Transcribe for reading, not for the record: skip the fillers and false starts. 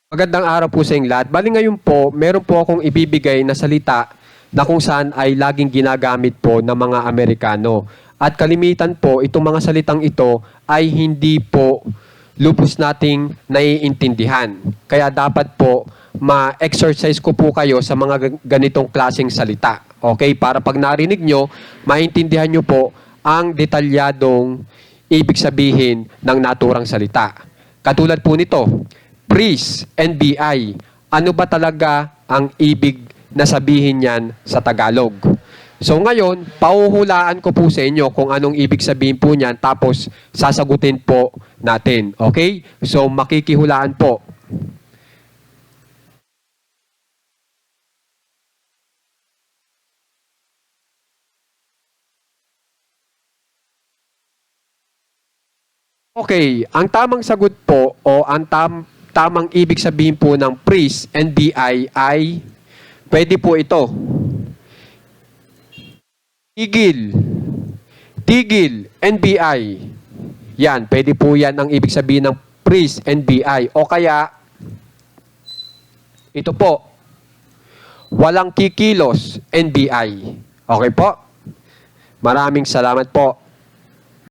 Magandang araw po sa inyong lahat. Bali ngayon po, meron po akong ibibigay na salita na kung saan ay laging ginagamit po ng mga Amerikano. At kalimitan po, itong mga salitang ito ay hindi po lubos nating naiintindihan. Kaya dapat po ma-exercise ko po kayo sa mga ganitong klaseng salita. Okay? Para pag narinig nyo, maintindihan nyo po ang detalyadong ibig sabihin ng naturang salita. Katulad po nito, Pris, NBI. Ano ba talaga ang ibig na sabihin niyan sa Tagalog? So ngayon, pauhulaan ko po sa inyo kung anong ibig sabihin po niyan tapos sasagutin po natin. Okay? So makikihulaan po. Okay, ang tamang sagot po o ang tamang ibig sabihin po ng Pris, NBI ay pwede po ito. Tigil. Tigil, NBI. Yan, pwede po yan ang ibig sabihin ng Pris, NBI. O kaya, ito po, walang kikilos, NBI. Okay po? Maraming salamat po.